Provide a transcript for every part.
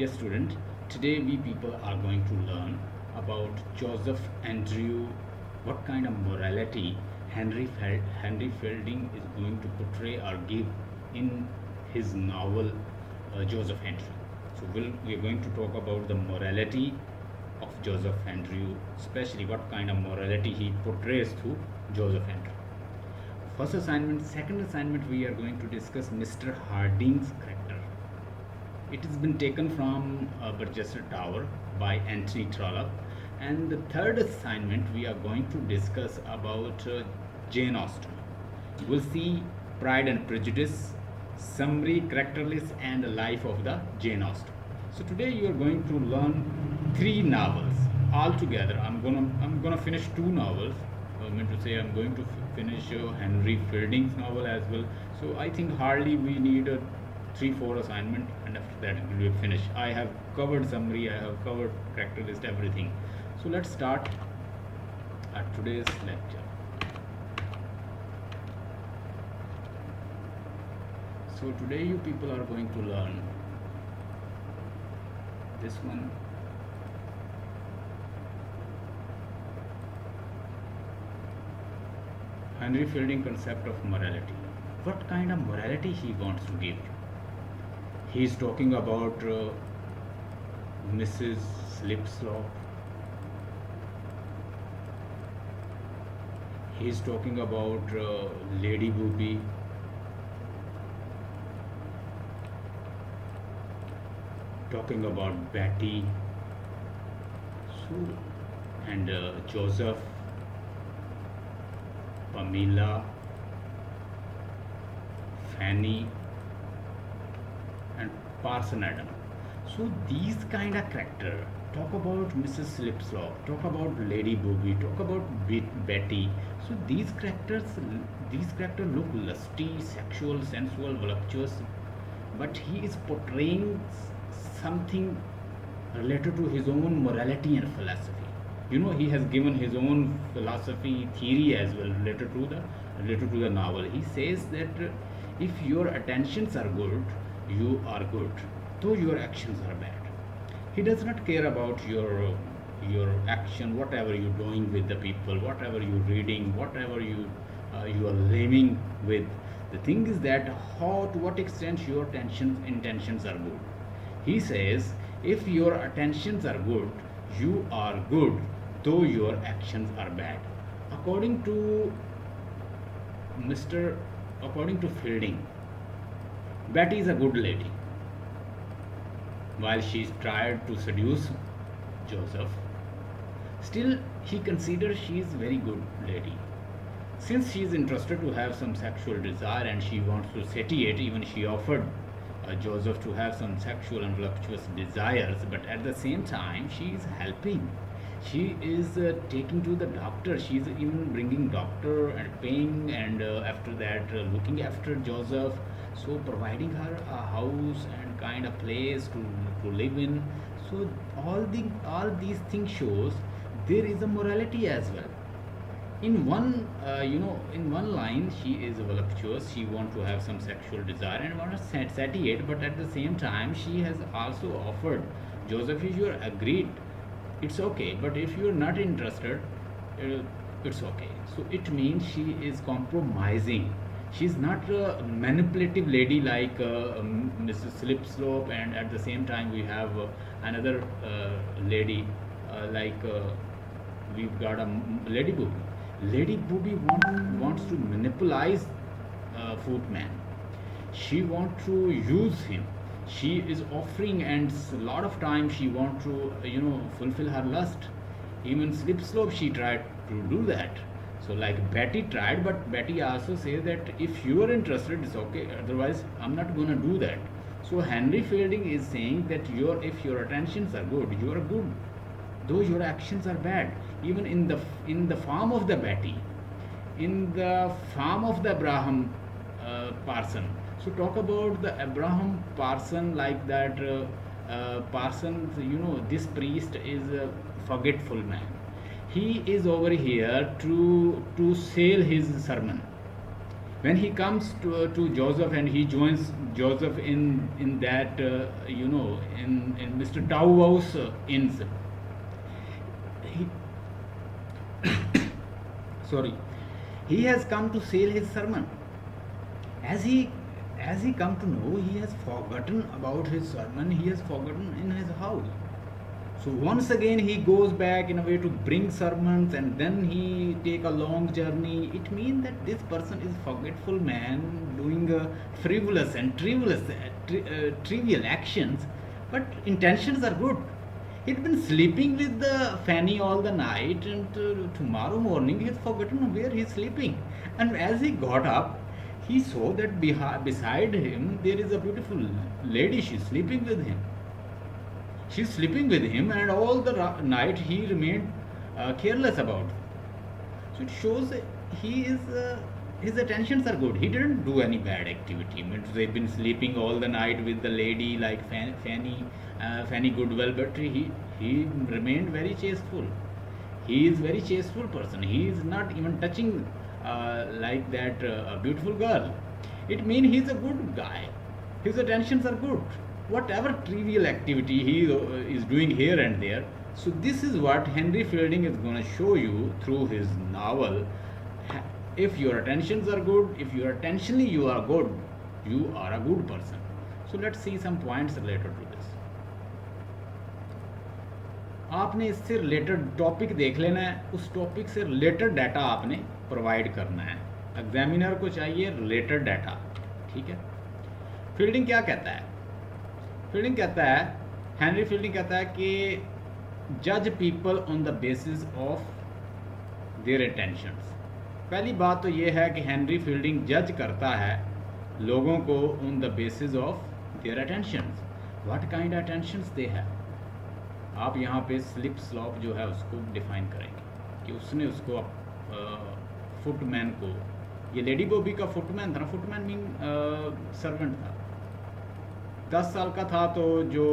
Dear student, today we people are going to learn about Joseph Andrew, what kind of morality Henry Fielding is going to portray or give in his novel Joseph Andrew. So we are going to talk about the morality of Joseph Andrew, especially what kind of morality he portrays through Joseph Andrew. First assignment, second assignment, we are going to discuss Mr. Harding's character. It has been taken from Barchester Tower by Anthony Trollope. And the third assignment, we are going to discuss about Jane Austen. We'll see Pride and Prejudice, summary, characterless, and the life of the Jane Austen. So today you are going to learn three novels altogether. I'm gonna finish two novels. I meant to say I'm going to finish Henry Fielding's novel as well. So I think hardly we need a 3-4 assignment, and after that it will be finished. I have covered summary, I have covered character list, everything. So let's start at today's lecture. So today you people are going to learn this one. Henry Fielding concept of morality. What kind of morality he wants to give you? He is talking about Mrs. Slipslop. He is talking about Lady Booby. Talking about Betty. So, and Joseph, Pamela, Fanny, and Parson Adam. So these kind of character, talk about Mrs. Slipslop, talk about Lady Booby, talk about Betty. So these characters look lusty, sexual, sensual, voluptuous, but he is portraying something related to his own morality and philosophy. You know, he has given his own philosophy theory as well related to the novel. He says that if your attentions are good, you are good, though your actions are bad. He does not care about your action, whatever you're doing with the people, whatever you're reading, whatever you are living with. The thing is that to what extent your intentions are good. He says if your attentions are good, you are good, though your actions are bad. According to Fielding, Betty is a good lady. While she tried to seduce Joseph, still he considers she is very good lady. Since she is interested to have some sexual desire and she wants to satiate, even she offered Joseph to have some sexual and voluptuous desires, but at the same time she is helping. She is taking to the doctor. She is even bringing doctor and paying, and after that looking after Joseph. So providing her a house and kind of place to live in. So all these things shows there is a morality as well. In one line she is voluptuous, she want to have some sexual desire and want to satiate, but at the same time she has also offered Joseph, if you are agreed, it's okay, but if you are not interested, it's okay. So it means she is compromising. She's not a manipulative lady like Mrs. Slipslop, and at the same time we have another lady we've got a Lady Booby. Lady Booby wants to monopolize Footman. She wants to use him. She is offering, and a lot of times she wants to fulfill her lust. Even Slipslop, she tried to do that. So like Betty tried, but Betty also says that if you are interested, it's okay. Otherwise, I'm not gonna do that. So Henry Fielding is saying that if your attentions are good, you are good, though your actions are bad. Even in the farm of the Betty, in the farm of the Abraham Parson. So talk about the Abraham Parson, like that Parson. This priest is a forgetful man. He is over here to sell his sermon. when he comes to Joseph and he joins Joseph in that in Mr. Tauwaus inns, he, sorry, he has come to sell his sermon. As he come to know, he has forgotten about his sermon, he has forgotten in his house. So once again he goes back in a way to bring sermons, and then he take a long journey. It means that this person is forgetful man doing frivolous and trivial actions, but intentions are good. He'd been sleeping with the Fanny all the night, and tomorrow morning he has forgotten where he's sleeping. And as he got up, he saw that beside him there is a beautiful lady. She's sleeping with him. She's sleeping with him, and all the night he remained careless about her. So it shows he is his attentions are good. He didn't do any bad activity. Means they've been sleeping all the night with the lady like Fanny Goodwell, but he remained very chasteful. He is very chasteful person. He is not even touching like that a beautiful girl. It means he's a good guy. His attentions are good. Whatever trivial activity he is doing here and there. So this is what Henry Fielding is going to show you through his novel. If your attentions are good, if you are attentionally you are good, you are a good person. So let's see some points related to this. आपने इससे related topic देख लेना है, उस topic से related data आपने provide करना है. एग्जामिनर को चाहिए रिलेटेड डाटा. ठीक है. फील्डिंग क्या कहता है? फील्डिंग कहता है, हेनरी फील्डिंग कहता है कि जज people on the basis of their attentions. पहली बात तो ये है कि हेनरी फील्डिंग जज करता है लोगों को on the basis of their attentions. What kind attentions they है. आप यहाँ पे स्लिप स्लॉप जो है उसको डिफाइन करेंगे कि उसने उसको फुटमैन को, ये लेडी बॉबी का फुटमैन था. फुटमैन मीन सर्वेंट था. 10 साल का था तो जो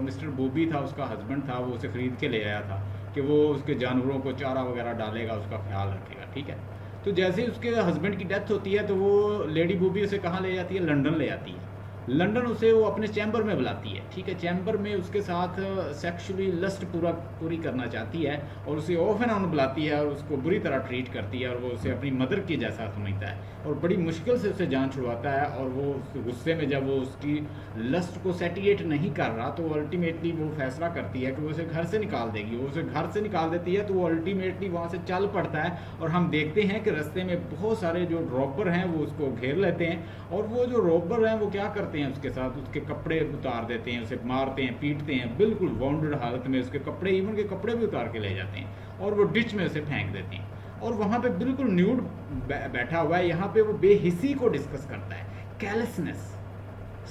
मिस्टर बॉबी था उसका हस्बैंड था, वो उसे ख़रीद के ले आया था कि वो उसके जानवरों को चारा वगैरह डालेगा, उसका ख्याल रखेगा. ठीक है. तो जैसे ही उसके हस्बैंड की डेथ होती है तो वो लेडी बॉबी उसे कहाँ ले जाती है? लंदन ले जाती है. लंदन उसे वो अपने चैम्बर में बुलाती है. ठीक है. चैम्बर में उसके साथ सेक्सुअली लस्ट पूरी करना चाहती है और उसे ऑफ एंड ऑन बुलाती है और उसको बुरी तरह ट्रीट करती है और वो उसे अपनी मदर के जैसा समझता है और बड़ी मुश्किल से उसे जान छुड़वाता है. और वो गुस्से में जब वो उसकी लस्ट को सेटिएट नहीं कर रहा तो अल्टीमेटली वो फैसला करती है कि वो उसे घर से निकाल देगी. वो उसे घर से निकाल देती है तो वो अल्टीमेटली वहाँ से चल पड़ता है और हम देखते हैं कि रास्ते में बहुत सारे जो रॉबर हैं वो उसको घेर लेते हैं और वो जो रॉबर हैं वो क्या करते हैं उसके साथ, उसके कपड़े उतार देते हैं, उसे मारते हैं, पीटते हैं. बिल्कुल वाउंडेड हालत में उसके कपड़े, इवन के कपड़े भी उतार के ले जाते हैं और वो डिच में उसे फेंक देते हैं. और वहाँ पे बिल्कुल न्यूड बैठा हुआ है. यहाँ पे वो बेहिसी को डिस्कस करता है. कैलसनेस,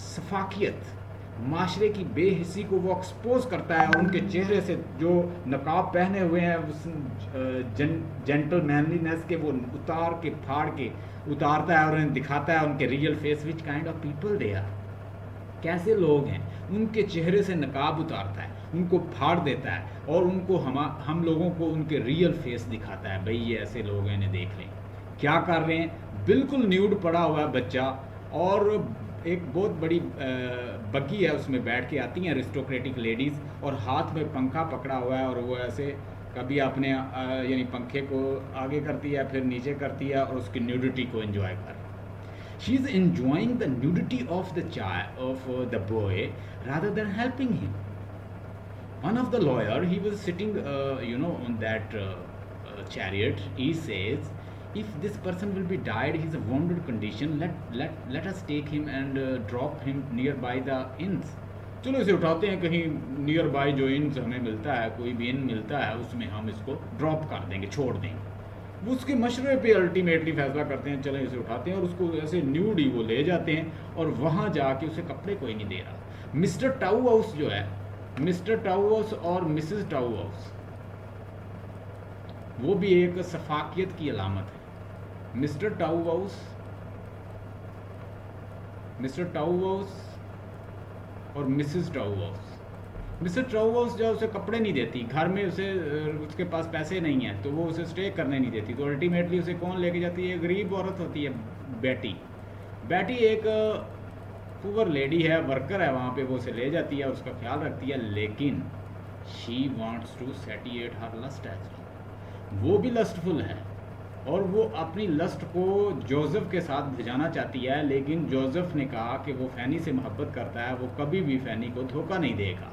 सफाकियत, माशरे की बेहिसी को वो एक्सपोज करता है और उनके चेहरे से जो नकाब पहने हुए हैं उस जेंटल मैनलीनेस के वो उतार के फाड़ के उतारता है और उन्हें दिखाता है उनके real face, which kind of people they are. कैसे लोग हैं, उनके चेहरे से नकाब उतारता है, उनको फाड़ देता है और उनको हम लोगों को उनके रियल फेस दिखाता है. भाई ये ऐसे लोग हैं, इन्हें देख लें क्या कर रहे हैं. बिल्कुल न्यूड पड़ा हुआ है बच्चा और एक बहुत बड़ी बग्गी है, उसमें बैठ के आती हैं अरिस्टोक्रेटिक लेडीज़ और हाथ में पंखा पकड़ा हुआ है और वो ऐसे कभी अपने यानी पंखे को आगे करती है फिर नीचे करती है और उसकी न्यूडिटी को एंजॉय कर रही है. She is enjoying the nudity of the boy rather than helping him. One of the lawyer, he was sitting on that chariot. He says, if this person will be died, he's a wounded condition, let us take him and drop him nearby the inns. चलो इसे उठाते हैं कहीं near by जो इन्स हमें मिलता है, कोई भी इन मिलता है उसमें हम इसको ड्रॉप कर देंगे, छोड़ देंगे. वो उसके मशवरे पे अल्टीमेटली फैसला करते हैं, चलें इसे उठाते हैं और उसको ऐसे न्यूड ही वो ले जाते हैं और वहाँ जाके उसे कपड़े कोई नहीं दे रहा. मिस्टर टाउहाउस जो है, मिस्टर टाउहाउस और मिसेस टाउहाउस, वो भी एक सफाकियत की अलामत है. मिस्टर टाउहाउस और मिसेस टाउहाउस. मिस्टर टाउहाउस जो उसे कपड़े नहीं देती, घर में उसके पास पैसे नहीं हैं तो वो उसे स्टे करने नहीं देती, तो अल्टीमेटली उसे कौन लेके जाती है? गरीब औरत होती है, बेटी। बेटी एक पुअर लेडी है, वर्कर है वहाँ पे, वो उसे ले जाती है, उसका ख्याल रखती है, लेकिन she wants to satiate her lust as well. वो भी लस्टफुल है और वो अपनी लस्ट को जोसेफ के साथ भिजाना चाहती है, लेकिन जोसेफ ने कहा कि वो फैनी से मोहब्बत करता है, वो कभी भी फैनी को धोखा नहीं देगा।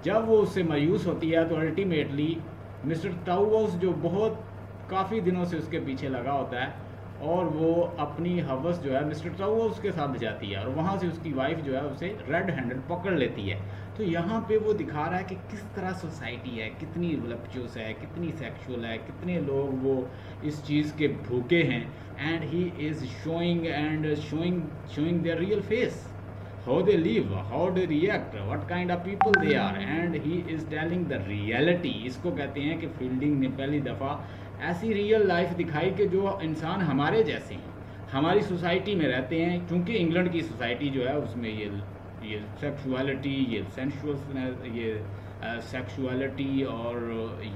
जब वो उससे मायूस होती है तो अल्टीमेटली मिस्टर टाउवस, जो बहुत काफ़ी दिनों से उसके पीछे लगा होता है, और वो अपनी हवस जो है मिस्टर टाउवस के साथ भिजाती है, और वहाँ से उसकी वाइफ जो है उसे रेड हैंडेड पकड़ लेती है। तो यहाँ पे वो दिखा रहा है कि किस तरह सोसाइटी है, कितनी वलप्चुअस है, कितनी सेक्सुअल है, कितने लोग वो इस चीज़ के भूखे हैं। And he is showing there real face, how they live, how they react, what kind of people they are, and he is telling the reality। इसको कहते हैं कि फील्डिंग ने पहली दफ़ा ऐसी रियल लाइफ दिखाई कि जो इंसान हमारे जैसे हैं, हमारी सोसाइटी में रहते हैं, क्योंकि इंग्लैंड की सोसाइटी जो है उसमें ये सेक्सुअलिटी, ये सेंशुअल, ये सेक्सुअलिटी और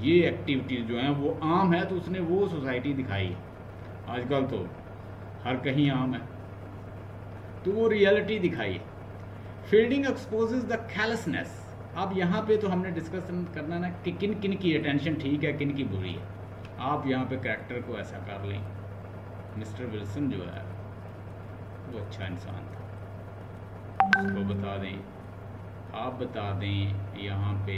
ये एक्टिविटीज़ जो हैं वो आम है, तो उसने वो सोसाइटी दिखाई है। आजकल तो हर कहीं आम है, तो वो रियलिटी दिखाई है। Fielding exposes the callousness. अब यहाँ पे तो हमने डिस्कशन करना ना कि किन किन की अटेंशन ठीक है, किन की बुरी है। आप यहाँ पे कैरेक्टर को ऐसा कर लें, मिस्टर विल्सन जो है वो अच्छा इंसान था, उसको बता दें, आप बता दें, यहाँ पे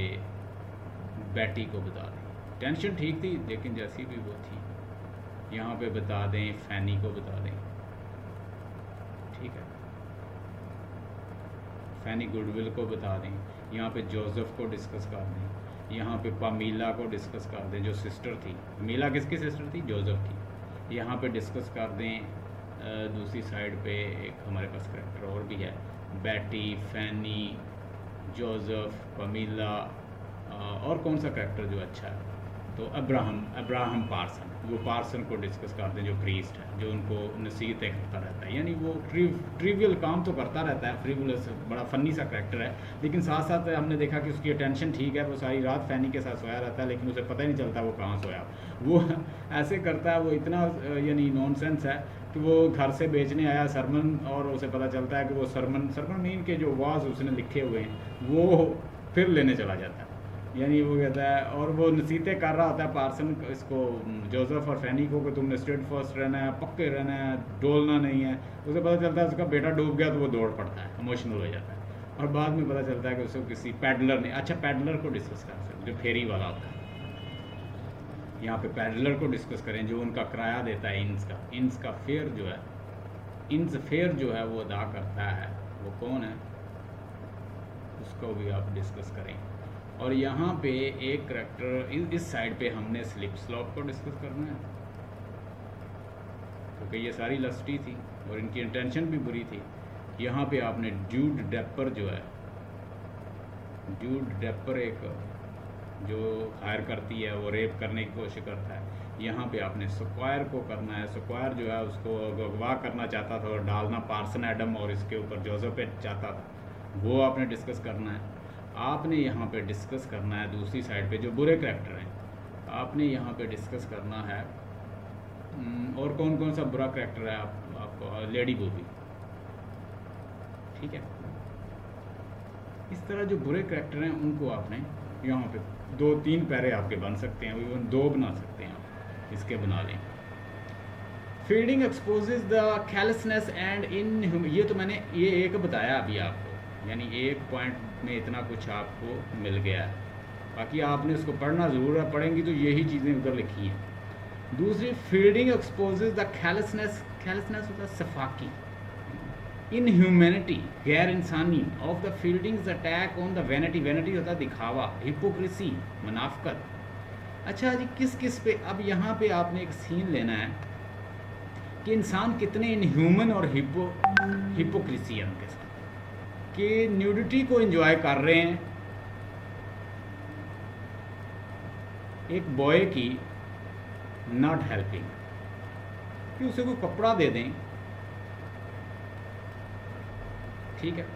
बेटी को बता दें, टेंशन ठीक थी लेकिन जैसी भी वो थी। यहाँ पे बता दें, फैनी को बता दें, ठीक है, फैनी गुडविल को बता दें, यहाँ पे जोसेफ को डिस्कस कर दें, यहाँ पे पामीला को डिस्कस कर दें जो सिस्टर थी। मीला किसकी सिस्टर थी? जोसेफ की। यहाँ पे डिस्कस कर दें। दूसरी साइड पे एक हमारे पास करेक्टर और भी है, बेटी, फैनी, जोसेफ, पामीला, और कौन सा करेक्टर जो अच्छा है? तो अब्राहम पार्सन, वो पार्सन को डिस्कस करते हैं जो प्रीस्ट है, जो उनको नसीहतें करता रहता है, यानी वो ट्रिवियल काम तो करता रहता है, फ्रीवुलस, बड़ा फ़नी सा करेक्टर है, लेकिन साथ साथ हमने देखा कि उसकी अटेंशन ठीक है, वो सारी रात फैनी के साथ सोया रहता है, लेकिन उसे पता ही नहीं चलता वो कहाँ सोया। वो ऐसे करता है, वो इतना यानी नॉनसेंस है कि वो घर से बेचने आया सरमन, और उसे पता चलता है कि वो सरमन मीन के जो वाज उसने लिखे हुए हैं वो फिर लेने चला जाता है, यानी वो कहता है, और वो नसीहतें कर रहा होता है पार्सन इसको, जोसेफ और फैनी को, कि तुमने स्ट्रेट फर्स्ट रहना है, पक्के रहना है, डोलना नहीं है। उसे पता चलता है उसका बेटा डूब गया तो वो दौड़ पड़ता है, इमोशनल हो जाता है, और बाद में पता चलता है कि उसको किसी पैडलर ने, अच्छा पैडलर को डिस्कस कर सकते जो फेरी वाला होता है, यहाँ पे पैडलर को डिस्कस करें जो उनका किराया देता है, इंस का फेयर जो है, इंस फेयर जो है वो अदा करता है, वो कौन है उसको भी आप डिस्कस करें। और यहाँ पे एक करेक्टर इस साइड पे हमने स्लिप स्लॉप को डिस्कस करना है, क्योंकि ये सारी लस्टी थी और इनकी इंटेंशन भी बुरी थी। यहाँ पे आपने ड्यूड डेपर जो है, ड्यूड डेपर एक जो हायर करती है, वो रेप करने की कोशिश करता है। यहाँ पे आपने स्क्वायर को करना है, स्क्वायर जो है उसको अगवा करना चाहता था और डालना पार्सन एडम और इसके ऊपर जोसेफ पे चाहता था, वो आपने डिस्कस करना है। आपने यहाँ पे डिस्कस करना है दूसरी साइड पे जो बुरे करैक्टर हैं, आपने यहाँ पे डिस्कस करना है और कौन कौन सा बुरा करैक्टर है आपको, लेडी बूबी, ठीक है। इस तरह जो बुरे करैक्टर हैं उनको आपने यहाँ पे 2-3 पैरे आपके बन सकते हैं, इवन 2 बना सकते हैं आप, इसके बना लें। Fielding exposes the callousness and in, ये तो मैंने ये एक बताया अभी आपको, यानी एक पॉइंट में इतना कुछ आपको मिल गया है, बाकी आपने उसको पढ़ना ज़रूर है, पढ़ेंगी तो यही चीज़ें उधर लिखी हैं। दूसरी, Fielding exposes the callousness, callousness होता है सफाकी, इनह्यूमैनिटी, गैर इंसानी of the Fielding's attack on the vanity, vanity होता है दिखावा, हिपोक्रेसी, मुनाफकत। अच्छा जी, किस किस पे, अब यहाँ पे आपने एक सीन लेना है कि इंसान कितने इनह्यूमन और हिपोक्रेसी है उनके साथ, कि न्यूडिटी को एंजॉय कर रहे हैं। एक बॉय की नॉट हेल्पिंग, कि उसे कोई कपड़ा दे दें, ठीक है।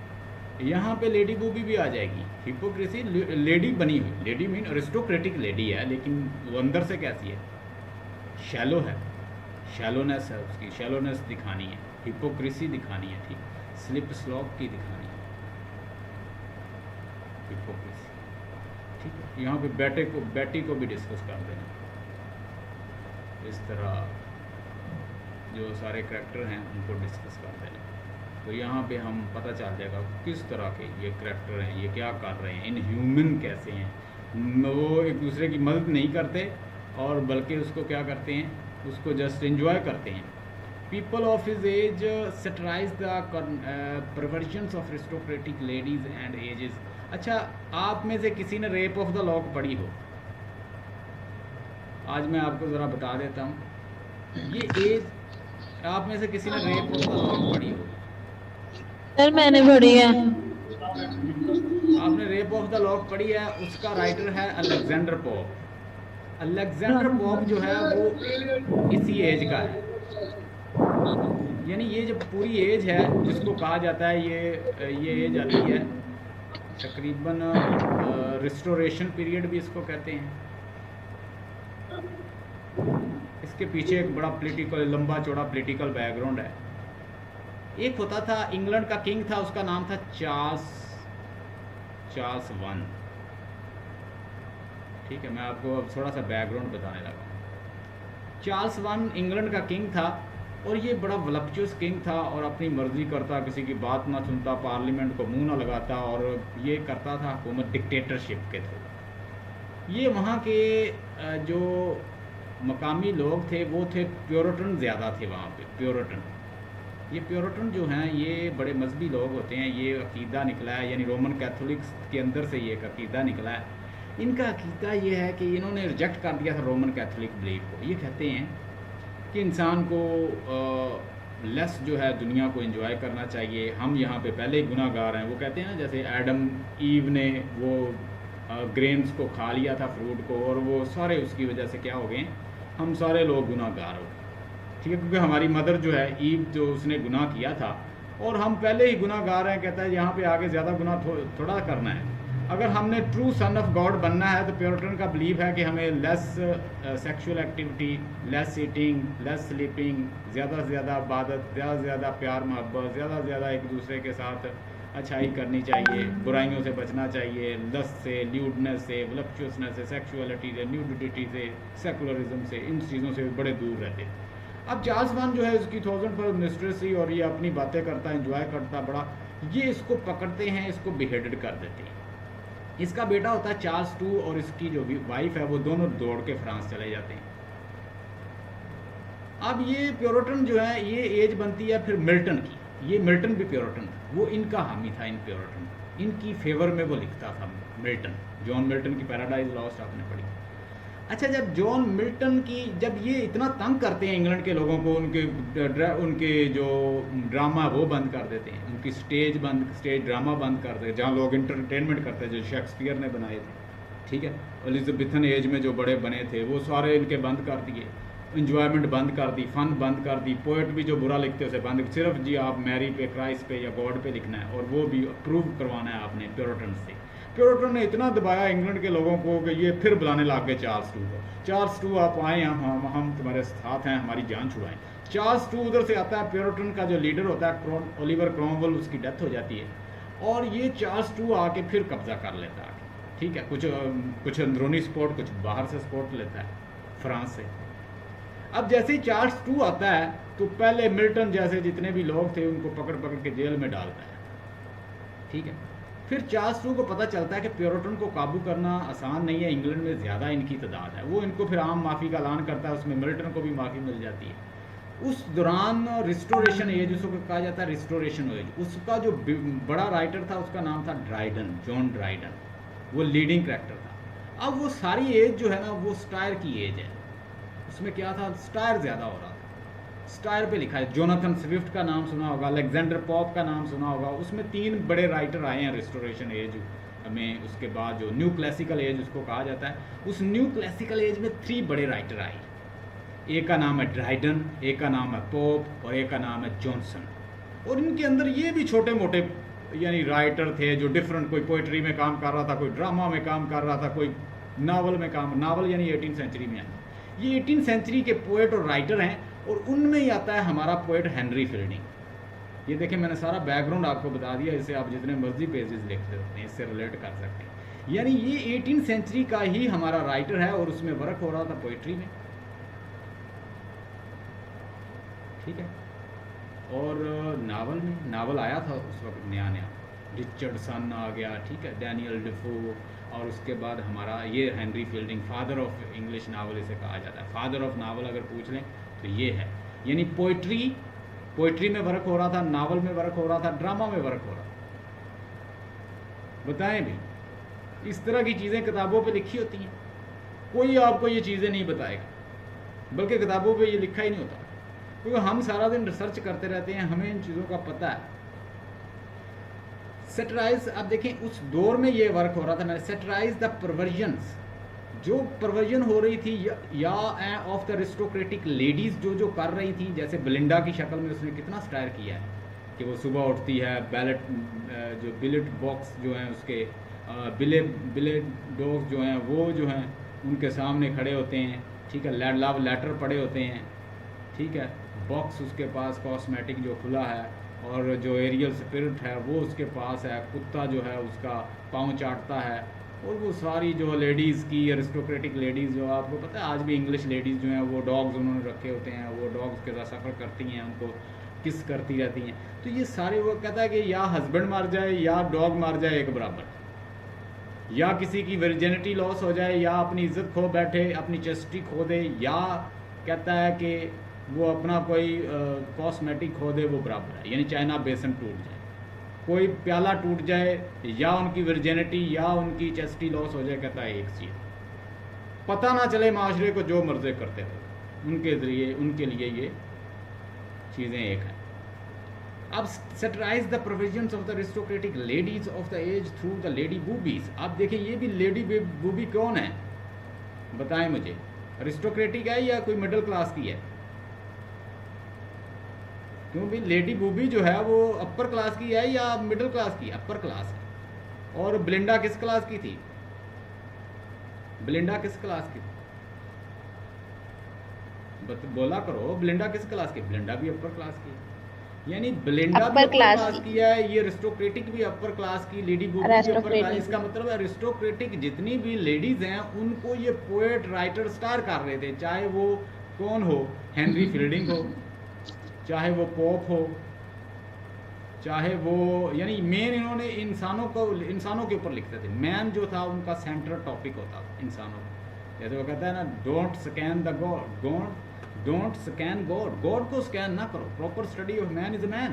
यहाँ पे लेडी बूबी भी आ जाएगी, हिपोक्रेसी, लेडी बनी हुई, लेडी मीन अरिस्टोक्रेटिक लेडी है, लेकिन वो अंदर से कैसी है, शैलो है, शैलोनेस है उसकी, शैलोनेस दिखानी है, हिपोक्रेसी दिखानी है, ठीक, स्लिप स्लॉप की दिखानी है, हिपोक्रेसी, ठीक है। यहाँ पे बेटी को भी डिस्कस कर देना। इस तरह जो सारे करैक्टर हैं उनको डिस्कस कर देना। तो यहाँ पे हम पता चल जाएगा किस तरह के ये करैक्टर हैं, ये क्या कर रहे हैं, इन ह्यूमन कैसे हैं। वो एक दूसरे की मदद नहीं करते और बल्कि उसको क्या करते हैं, उसको जस्ट एंजॉय करते हैं। People of his age satirize the perversions of aristocratic ladies and ages. अच्छा, आप में से किसी ने रेप ऑफ द लॉक पढ़ी हो? आज मैं आपको ज़रा बता देता हूँ। ये एज, आप में से किसी ने रेप ऑफ द लॉक पढ़ी हो? सर मैंने पढ़ी है। आपने रेप ऑफ द लॉक पढ़ी है? उसका राइटर है अलेक्जेंडर पोप। अलेक्जेंडर पोप जो है वो इसी एज का है, यानी ये जो पूरी एज है जिसको कहा जाता है, ये एज आती है तकरीबन रिस्टोरेशन पीरियड भी इसको कहते हैं। इसके पीछे एक बड़ा पॉलिटिकल, लंबा चौड़ा पॉलिटिकल बैकग्राउंड है। एक होता था, इंग्लैंड का किंग था, उसका नाम था चार्ल्स वन, ठीक है। मैं आपको अब थोड़ा सा बैकग्राउंड बताने लगा। चार्ल्स वन इंग्लैंड का किंग था और ये बड़ा वलप्चुअस किंग था और अपनी मर्जी करता, किसी की बात ना सुनता, पार्लियामेंट को मुंह ना लगाता और ये करता था हुकूमत डिक्टेटरशिप के थ्रू। ये वहाँ के जो मकामी लोग थे वो थे प्योरिटन, ज़्यादा थे वहाँ पे प्योरिटन। ये प्योरिटन जो हैं ये बड़े मजहबी लोग होते हैं, ये अकीदा निकला है, यानी रोमन कैथोलिक्स के अंदर से ये एक अकीदा निकला है। इनका अकीदा ये है कि इन्होंने रिजेक्ट कर दिया था रोमन कैथोलिक बिलीफ को। ये कहते हैं कि इंसान को लेस जो है दुनिया को एंजॉय करना चाहिए। हम यहाँ पे पहले ही गुनाहगार हैं। वो कहते हैं ना, जैसे एडम ईव ने वो ग्रेन्स को खा लिया था, फ्रूट को, और वो सारे उसकी वजह से क्या हो गए, हम सारे लोग गुनाहगार हो गए, ठीक है, क्योंकि हमारी मदर जो है ईव, जो उसने गुनाह किया था और हम पहले ही गुनाहगार हैं। कहता है यहाँ पे आगे ज़्यादा गुनाह थोड़ा करना है। अगर हमने ट्रू सन ऑफ गॉड बनना है तो प्योरिटन का बिलीव है कि हमें less sexual activity, less eating, less sleeping, ज़्यादा से ज़्यादा इबादत, ज़्यादा से ज़्यादा प्यार मोहब्बत, ज़्यादा से ज़्यादा एक दूसरे के साथ अच्छाई करनी चाहिए, बुराइयों से बचना चाहिए, लस्ट से, ल्यूडनेस से, वलप्चुअसनेस से, सेक्सुअलिटी से, न्यूडिटी से, सेकुलरिज्म से, इन चीज़ों से बड़े दूर रहते। अब चार्ल्स वन जो है इसकी 1000 पर मिस्ट्रेस थी और ये अपनी बातें करता, एंजॉय करता बड़ा। ये इसको पकड़ते हैं, इसको बिहेडेड कर देते हैं। इसका बेटा होता है चार्ल्स टू और इसकी जो वाइफ है वो दोनों दौड़ के फ्रांस चले जाते हैं। अब ये प्योरिटन जो है, ये एज बनती है फिर मिल्टन की। ये मिल्टन भी प्योरिटन था, वो इनका हामी था इन प्योरिटन, इनकी फेवर में वो लिखता था मिल्टन। जॉन मिल्टन की पैराडाइज लॉस्ट आपने पढ़ी। अच्छा, जब जॉन मिल्टन की, जब ये इतना तंग करते हैं इंग्लैंड के लोगों को, उनके जो ड्रामा वो बंद कर देते हैं, उनकी स्टेज ड्रामा बंद कर देते हैं, जहाँ लोग इंटरटेनमेंट करते हैं, जो शेक्सपियर ने बनाए थे, ठीक है, एलिजाबेथन एज में जो बड़े बने थे वो सारे इनके बंद कर दिए, इंजॉयमेंट बंद कर दी, फन बंद कर दी, पोएट भी जो बुरा लिखते उसे बंद, सिर्फ जी आप मैरी पे, क्राइस्ट पे या गॉड पे लिखना है, और वो भी अप्रूव करवाना है आपने प्योरिटन से। प्योरिटन ने इतना दबाया इंग्लैंड के लोगों को कि ये फिर बुलाने लग गए चार्ल्स टू को। चार्ल्स टू आप आए, हम तुम्हारे साथ हैं, हमारी जान छुड़ाएं। चार्ल्स टू उधर से आता है, प्योरिटन का जो लीडर होता है ओलिवर क्रॉमवेल, उसकी डेथ हो जाती है और ये चार्ल्स टू आके फिर कब्जा कर लेता है, ठीक है। कुछ अंदरूनी सपोर्ट, कुछ बाहर से सपोर्ट लेता है फ्रांस से। अब जैसे ही चार्ल्स टू आता है तो पहले मिल्टन जैसे जितने भी लोग थे उनको पकड़ पकड़ के जेल में डालता है, ठीक है। फिर चार्ल्स टू को पता चलता है कि प्योरिटन को काबू करना आसान नहीं है, इंग्लैंड में ज़्यादा इनकी तादाद है। वो इनको फिर आम माफ़ी का ऐलान करता है, उसमें मिल्टन को भी माफ़ी मिल जाती है। उस दौरान रिस्टोरेशन एज, उसको कहा जाता है रिस्टोरेशन एज, उसका जो बड़ा राइटर था उसका नाम था ड्राइडन, जॉन ड्राइडन, वो लीडिंग करैक्टर था। अब वो सारी एज जो है ना वो स्टायर की एज है। उसमें क्या था, स्टायर ज़्यादा हो रहा था। स्टायर पे लिखा है, जोनाथन स्विफ्ट का नाम सुना होगा, अलेक्जेंडर पॉप का नाम सुना होगा। उसमें 3 बड़े राइटर आए हैं रिस्टोरेशन एज में। उसके बाद जो न्यू क्लासिकल एज उसको कहा जाता है, उस न्यू क्लासिकल एज में 3 बड़े राइटर आए। एक का नाम है ड्राइडन, एक का नाम है पॉप और एक का नाम है जॉनसन। और इनके अंदर ये भी छोटे मोटे यानी राइटर थे जो डिफरेंट, कोई पोइट्री में काम कर रहा था, कोई ड्रामा में काम कर रहा था, कोई नावल में काम, नावल यानी 18th सेंचुरी में है। ये 18th सेंचुरी के पोएट और राइटर हैं और उनमें ही आता है हमारा पोएट हेनरी फील्डिंग। ये देखें, मैंने सारा बैकग्राउंड आपको बता दिया, इससे आप जितने मर्जी पेजेस लिख सकते हैं, इससे रिलेट कर सकते हैं। यानी ये 18th सेंचुरी का ही हमारा राइटर है और उसमें वर्क हो रहा था पोइट्री में, ठीक है। और नावल में, नावल आया था उस वक्त नया नया, रिचर्डसन आ गया, ठीक है, डैनियल डिफो, और उसके बाद हमारा ये Henry fielding, father of English novel इसे कहा जाता है। फादर ऑफ नावल अगर पूछ लें तो ये है। यानी पोइट्री में वर्क हो रहा था, नावल में वर्क हो रहा था, ड्रामा में वर्क हो रहा था। बताएं भी, इस तरह की चीज़ें किताबों पे लिखी होती हैं, कोई आपको ये चीज़ें नहीं बताएगा, बल्कि किताबों पे ये लिखा ही नहीं होता, क्योंकि हम सारा दिन रिसर्च करते रहते हैं, हमें इन चीज़ों का पता है। सेटराइज, आप देखें उस दौर में ये वर्क हो रहा था। मैंने सेटराइज द परवर्जन्स, जो परवर्जन हो रही थी या ऑफ द अरिस्टोक्रेटिक लेडीज़ जो कर रही थी, जैसे बेलिंडा की शक्ल में उसने कितना स्टायर किया है कि वो सुबह उठती है, बैलेट जो बिलेट बॉक्स जो हैं उसके बिले डॉग्स जो हैं वो जो हैं उनके सामने खड़े होते हैं, ठीक है, लव लेटर पड़े होते हैं, ठीक है, बॉक्स उसके पास कॉस्मेटिक जो खुला है, और जो एरियल स्पिरिट है वो उसके पास है, कुत्ता जो है उसका पाँव चाटता है, और वो सारी जो लेडीज़ की अरिस्टोक्रेटिक लेडीज़ जो आपको पता है आज भी इंग्लिश लेडीज़ जो हैं वो डॉग्स उन्होंने रखे होते हैं, वो डॉग्स के साथ सफ़र करती हैं, उनको किस करती रहती हैं। तो ये सारे, वो कहता है कि या हस्बैंड मार जाए या डॉग मार जाए एक बराबर, या किसी की वर्जिनिटी लॉस हो जाए, या अपनी इज्जत खो बैठे, अपनी चेस्टी खो दे, या कहता है कि वो अपना कोई कॉस्मेटिक खो दे, वो बराबर है। यानी चाइना बेसन टूट जाए, कोई प्याला टूट जाए, या उनकी वर्जिनिटी या उनकी चेस्टी लॉस हो जाए, कहता है एक चीज़, पता ना चले माशरे को, जो मर्जी करते हो, उनके ज़रिए उनके लिए ये चीज़ें एक हैं। अब satirize the provisions of the aristocratic ladies of the age through the Lady Booby's. आप देखें ये भी लेडी बूबी कौन है, बताएं मुझे, अरिस्टोक्रेटिक है या कोई मिडिल क्लास की है? क्योंकि लेडी बूबी जो है वो अपर क्लास की है या मिडिल क्लास की? अपर क्लास है। और ब्लिंडा किस क्लास की थी? ब्लिंडा किस क्लास की थी? बोला करो, ब्लिंडा किस क्लास की? ब्लिंडा भी अपर क्लास की है। यानी ब्लिंडा भी अपर क्लास की है, ये अरिस्टोक्रेटिक भी अपर क्लास की, लेडी बूबी भी अपर क्लास। इसका मतलब अरिस्टोक्रेटिक जितनी भी लेडीज हैं उनको ये पोएट राइटर स्टार कर रहे थे, चाहे वो कौन हो, हेनरी फील्डिंग हो, चाहे वो पोप हो, चाहे वो, यानी मेन इन्होंने इंसानों के ऊपर लिखते थे। मैन जो था उनका सेंट्रल टॉपिक होता था इंसानों का। जैसे वो कहता है ना, don't scan the God, don't scan God, God को स्कैन ना करो, proper study of man is a man.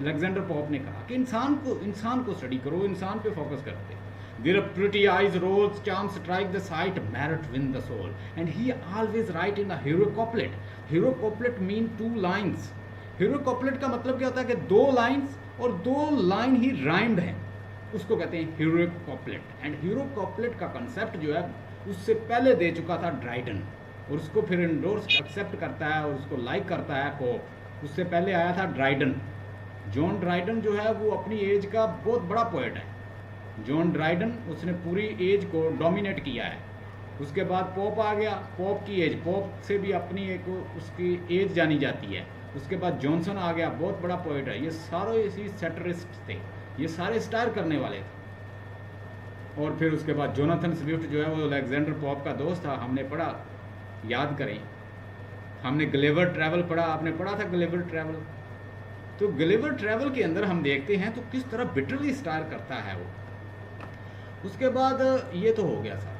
Alexander Pope ने कहा कि इंसान को स्टडी करो, इंसान पे फोकस करते। Their pretty eyes rose, charm strike the sight, merit win the soul. And he always write in a hero couplet. Hero couplet mean 2 lines. Hero couplet का मतलब क्या होता है कि 2 lines और 2 line ही rhymed हैं, उसको कहते हैं heroic couplet. And hero couplet का concept जो है उससे पहले दे चुका था ड्राइडन, और उसको फिर इंडोर्स एक्सेप्ट करता है और उसको लाइक करता है पोप। उससे पहले आया था ड्राइडन। जॉन ड्राइडन जो है वो अपनी एज का बहुत बड़ा पोएट है। जॉन ड्राइडन, उसने पूरी एज को डोमिनेट किया है। उसके बाद पॉप आ गया, पॉप की एज, पॉप से भी अपनी एक उसकी एज जानी जाती है। उसके बाद जॉनसन आ गया, बहुत बड़ा पोएट है। ये सारे इसी सेटरिस्ट थे, ये सारे स्टार करने वाले थे। और फिर उसके बाद जोनाथन स्विफ्ट जो है वो अलेक्जेंडर पॉप का दोस्त था, हमने पढ़ा, याद करें, हमने गलिवर ट्रैवल पढ़ा, आपने पढ़ा था गलिवर ट्रैवल। तो गलिवर ट्रैवल के अंदर हम देखते हैं तो किस तरह बिटरली स्टार करता है वो। उसके बाद ये तो हो गया सर,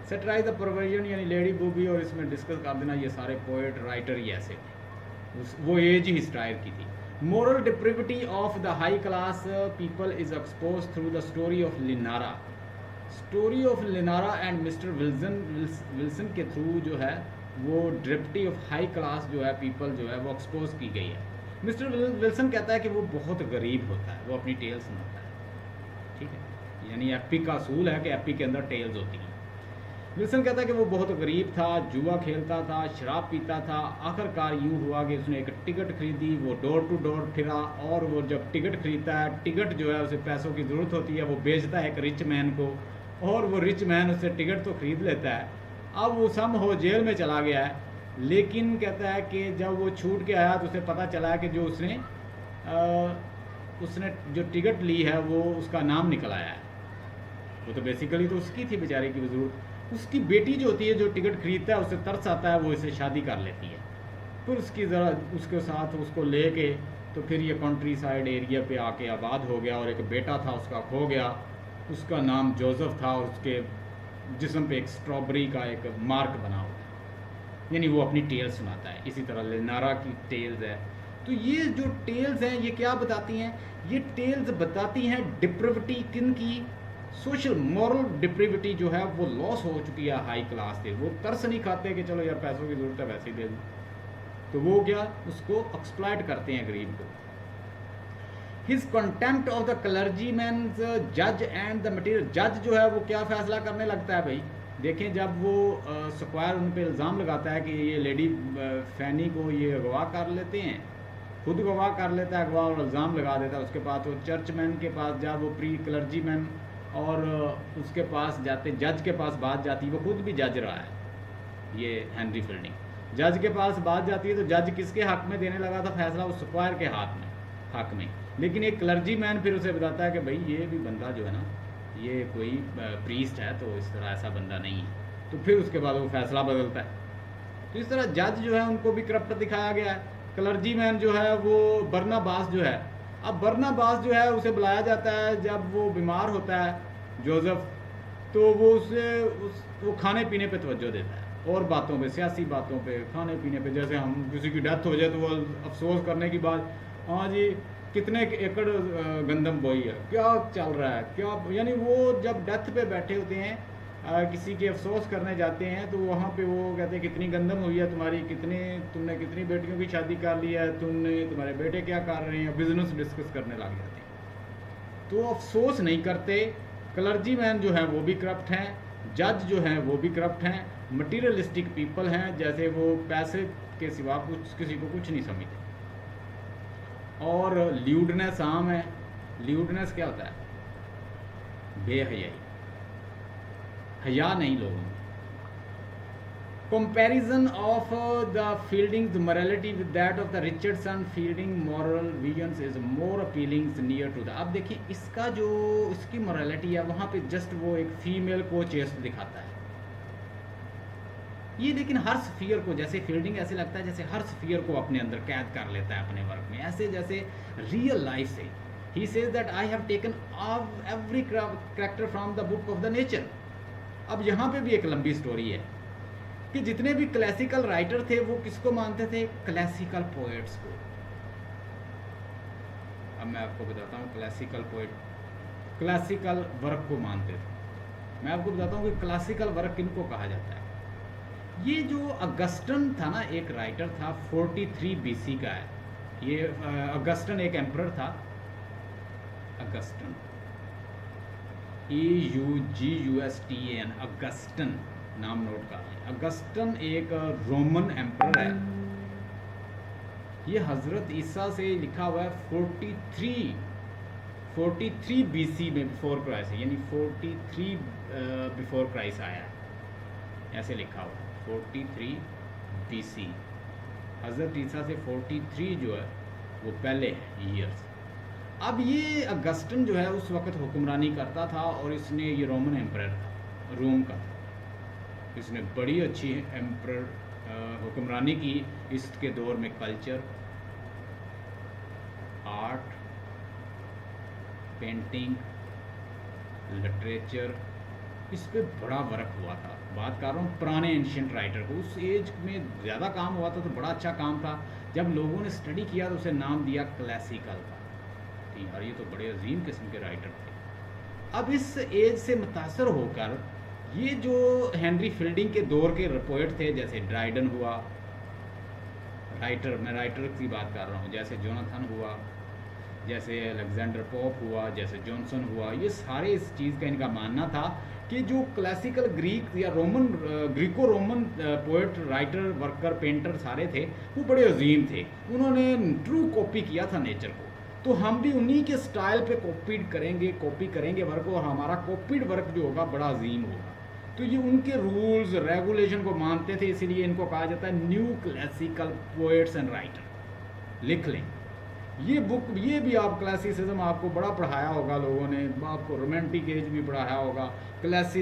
सेटराइज द परवर्जन यानी लेडी बूबी, और इसमें डिस्कस कर देना ये सारे पोएट राइटर ही ऐसे थे, वो एज ही स्टायर की थी। Moral depravity of the high class people is expose through the story of Leonora. Story of Leonora and mister Wilson के थ्रू जो है वो डिप्टी ऑफ हाई क्लास जो है पीपल जो है वो एक्सपोज की गई है। मिस्टर विल्सन कहता है कि वो बहुत गरीब होता है, वो अपनी टेल सुनाता है, ठीक है, यानी एपिक का असूल है कि एपिक के अंदर टेल्स होती हैं। विल्सन कहता है कि वो बहुत गरीब था, जुआ खेलता था, शराब पीता था। आखिरकार यूँ हुआ कि उसने एक टिकट खरीदी, वो डोर टू डोर फिरा, और वो जब टिकट खरीदता है, टिकट जो है उसे पैसों की ज़रूरत होती है, वो बेचता है एक रिच मैन को, और वो रिच मैन उससे टिकट तो खरीद लेता है। अब वो सम हो जेल में चला गया है, लेकिन कहता है कि जब वो छूट के आया तो उसे पता चला कि जो उसने जो टिकट ली है वो उसका नाम निकल आया है। वो तो बेसिकली तो उसकी थी बेचारे की ज़रूरत। उसकी बेटी जो होती है जो टिकट खरीदता है उसे तरस आता है, वो इसे शादी कर लेती है। फिर उसकी ज़रा उसके साथ उसको लेके तो फिर ये कंट्री साइड एरिया पे आके आबाद हो गया, और एक बेटा था उसका खो गया, उसका नाम जोसेफ था, और उसके जिस्म पे एक स्ट्रॉबेरी का एक मार्क बना हुआ है। यानी वो अपनी टेल्स सुनाता है। इसी तरह लेनारा की टेल्स है। तो ये जो टेल्स हैं ये क्या बताती हैं? ये टेल्स बताती हैं डिप्रिविटी किन की? सोशल मॉरल डिप्रिविटी जो है वो लॉस हो चुकी है हाई क्लास से। वो तरस नहीं खाते कि चलो यार पैसों की ज़रूरत है वैसे ही दे दूँ, तो वो क्या उसको एक्सप्लॉइट करते हैं गरीब को। His contempt of the clergyman जज एंड द मटीरियल। जज जो है वो क्या फैसला करने लगता है भाई? देखें, जब वो स्क्वायर उन पर इल्ज़ाम लगाता है कि ये लेडी फैनी को ये अगवा कर लेते हैं, खुद गवाह कर लेता है अगवा और इल्ज़ाम लगा देता है। उसके पास वो चर्चमैन के पास जब वो प्री क्लर्जीमैन और उसके पास जाते, जज के पास बात जाती है, वो खुद भी जज रहा है ये हेनरी फील्डिंग। जज के पास बात जाती है तो जज किसके हक में देने लगा था फैसला? उस स्क्वायर के हक में। लेकिन एक क्लर्जीमैन फिर उसे बताता है कि भाई ये भी बंदा जो है ना ये कोई प्रीस्ट है, तो इस तरह ऐसा बंदा नहीं है। तो फिर उसके बाद वो फैसला बदलता है। तो इस तरह जज जो है उनको भी करप्ट दिखाया गया है। क्लर्जीमैन जो है वो बरनाबास जो है, अब बरनाबास जो है उसे बुलाया जाता है जब वो बीमार होता है जोसेफ, तो वो वो खाने पीने पे तवज्जो देता है और बातों पे, सियासी बातों पे, खाने पीने पे। जैसे हम किसी की डेथ हो जाए तो वो अफसोस करने की बात, हाँ जी कितने एकड़ गंदम बोई है, क्या चल रहा है, क्या, यानी वो जब डेथ पे बैठे होते हैं किसी के अफसोस करने जाते हैं तो वहाँ पे वो कहते हैं कितनी गंदम हुई है तुम्हारी, तुमने कितनी बेटियों की शादी कर ली है, तुम्हारे बेटे क्या कर रहे हैं, बिजनेस डिस्कस करने लग जाते हैं। तो अफसोस नहीं करते। क्लर्जीमैन जो है वो भी करप्ट हैं, जज जो हैं वो भी करप्ट हैं, मटीरियलिस्टिक पीपल हैं, जैसे वो पैसे के सिवा कुछ किसी को कुछ नहीं समझते। और ल्यूडनेस आम है। ल्यूडनेस क्या होता है? बेहयाई, हया नहीं लोगों में। Comparison of the Fielding's morality with that of the Richardson Fielding moral visions is more appealing near to the. अब देखिए इसका जो इसकी मोरालिटी है वहाँ पे जस्ट वो एक फीमेल को चेस्ट दिखाता है ये, लेकिन हर स्फीयर को, जैसे फील्डिंग ऐसे लगता है जैसे हर स्फीयर को अपने अंदर कैद कर लेता है अपने वर्क में, ऐसे जैसे रियल लाइफ से। He says that I have taken every character from the book of the nature. अब यहाँ पे भी एक लंबी स्टोरी है कि जितने भी क्लासिकल राइटर थे वो किसको मानते थे? क्लासिकल पोएट्स को। अब मैं आपको बताता हूँ क्लासिकल पोएट, क्लासिकल वर्क को मानते थे। मैं आपको बताता हूँ कि क्लासिकल वर्क किनको कहा जाता है। ये जो अगस्टन था ना, एक राइटर था, 43 BC का है ये। अगस्टन एक एम्परर था, अगस्टन, EUGUSTAN, अगस्टन नाम नोट कर लें। अगस्टन एक रोमन एम्परर है। ये हज़रत ईसा से लिखा हुआ है 43 BC में, बिफोर क्राइस्ट, यानी 43 बिफोर क्राइस्ट आया है, ऐसे लिखा हुआ 43 BC। हज़रत ईसा से 43 जो है वो पहले है ईयर्स। अब ये अगस्टन जो है उस वक़्त हुक्मरानी करता था और इसने, ये रोमन एम्परर था, रोम का, इसने बड़ी अच्छी एम्परर हुक्मरानी की। इसके दौर में कल्चर, आर्ट, पेंटिंग, लिटरेचर, इस पे बड़ा वर्क हुआ था। बात कर रहा हूँ पुराने एंशियंट राइटर को, उस एज में ज़्यादा काम हुआ था तो बड़ा अच्छा काम था। जब लोगों ने स्टडी किया तो उसे नाम दिया क्लासिकल का। यार ये तो बड़े अजीम किस्म के राइटर थे। अब इस एज से मुतासर होकर ये जो हेनरी फील्डिंग के दौर के पोएट थे, जैसे ड्राइडन हुआ, मैं राइटर की बात कर रहा हूँ, जैसे जोनाथन हुआ, जैसे अलेक्जेंडर पोप हुआ, जैसे जॉनसन हुआ, ये सारे इस चीज़ का इनका मानना था कि जो क्लासिकल ग्रीक या Roman, Greco Roman poet, writer, worker, painter सारे थे वो बड़े अजीम थे। उन्होंने ट्रू कॉपी किया था नेचर को, तो हम भी उन्हीं के स्टाइल पे कॉपी करेंगे वर्क, और हमारा कॉपीड वर्क जो होगा बड़ा अजीम होगा। तो ये उनके रूल्स रेगुलेशन को मानते थे, इसीलिए इनको कहा जाता है new classical poets and writer. लिख लें ये बुक, ये भी आप क्लासिसिज्म आपको बड़ा पढ़ाया होगा लोगों ने, आपको रोमांटिक एज भी पढ़ाया होगा, क्लासिक